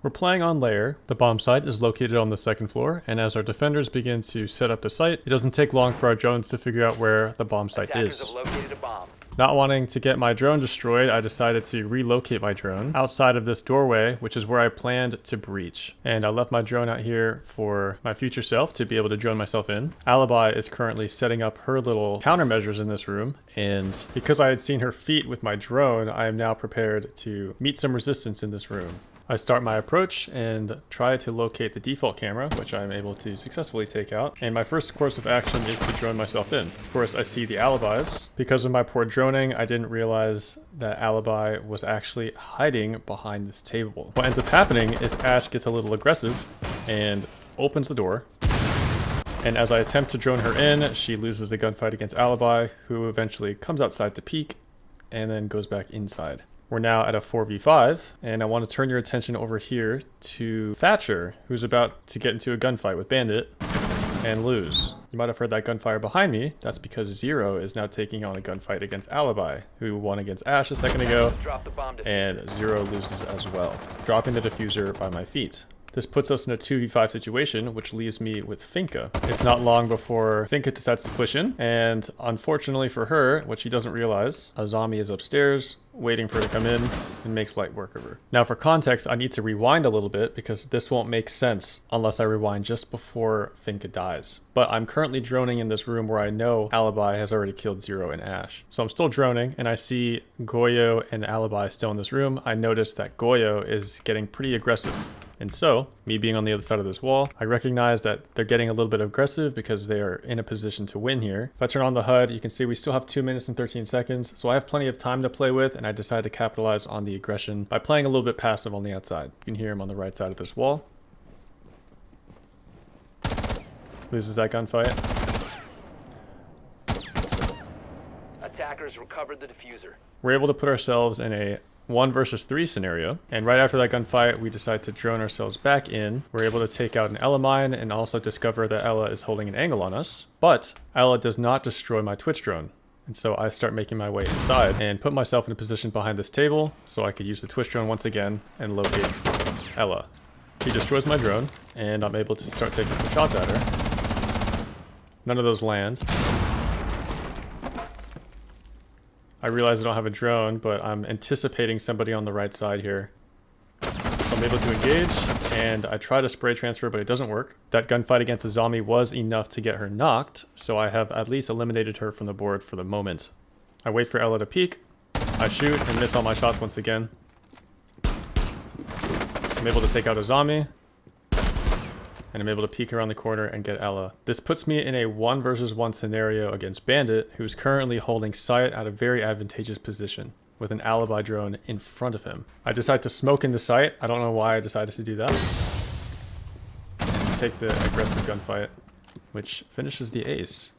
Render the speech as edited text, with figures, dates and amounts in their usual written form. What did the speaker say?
We're playing on Lair. The bomb site is located on the second floor, and as our defenders begin to set up the site, it doesn't take long for our drones to figure out where the bomb site Attackers is. have located a bomb. Not wanting to get my drone destroyed, I decided to relocate my drone outside of this doorway, which is where I planned to breach. And I left my drone out here for my future self to be able to drone myself in. Alibi is currently setting up her little countermeasures in this room, and because I had seen her feet with my drone, I am now prepared to meet some resistance in this room. I start my approach and try to locate the default camera, which I'm able to successfully take out. And my first course of action is to drone myself in. Of course, I see the alibis. Because of my poor droning, I didn't realize that alibi was actually hiding behind this table. What ends up happening is Ash gets a little aggressive and opens the door. And as I attempt to drone her in, she loses the gunfight against Alibi, who eventually comes outside to peek and then goes back inside. We're now at a 4v5, and I want to turn your attention over here to Thatcher, who's about to get into a gunfight with Bandit and lose. You might have heard that gunfire behind me. That's because Zero is now taking on a gunfight against Alibi, who won against Ash a second ago, and Zero loses as well, dropping the diffuser by my feet. This puts us in a 2v5 situation, which leaves me with Finka. It's not long before Finka decides to push in, and unfortunately for her, what she doesn't realize, a zombie is upstairs, waiting for her to come in, and makes light work of her. Now for context, I need to rewind a little bit, because this won't make sense unless I rewind just before Finka dies. But I'm currently droning in this room where I know Alibi has already killed Zero and Ash. So I'm still droning, and I see Goyo and Alibi still in this room. I notice that Goyo is getting pretty aggressive. And so, me being on the other side of this wall, I recognize that they're getting a little bit aggressive because they are in a position to win here. If I turn on the HUD, you can see we still have 2 minutes and 13 seconds, so I have plenty of time to play with, and I decided to capitalize on the aggression by playing a little bit passive on the outside. You can hear him on the right side of this wall. Loses that gunfight. Attackers recovered the diffuser. We're able to put ourselves in a 1 versus 3 scenario, and right after that gunfight we decide to drone ourselves back in. We're able to take out an Ella mine and also discover that Ella is holding an angle on us, but Ella does not destroy my Twitch drone. And so I start making my way inside and put myself in a position behind this table so I could use the Twitch drone once again and locate Ella. He destroys my drone and I'm able to start taking some shots at her. None of those land. I realize I don't have a drone, but I'm anticipating somebody on the right side here. So I'm able to engage, and I try to spray transfer, but it doesn't work. That gunfight against a zombie was enough to get her knocked, so I have at least eliminated her from the board for the moment. I wait for Ella to peek. I shoot and miss all my shots once again. I'm able to take out a zombie. And I'm able to peek around the corner and get Ella. This puts me in a 1 versus 1 scenario against Bandit, who's currently holding sight at a very advantageous position with an alibi drone in front of him. I decide to smoke into sight. I don't know why I decided to do that. And take the aggressive gunfight, which finishes the ace.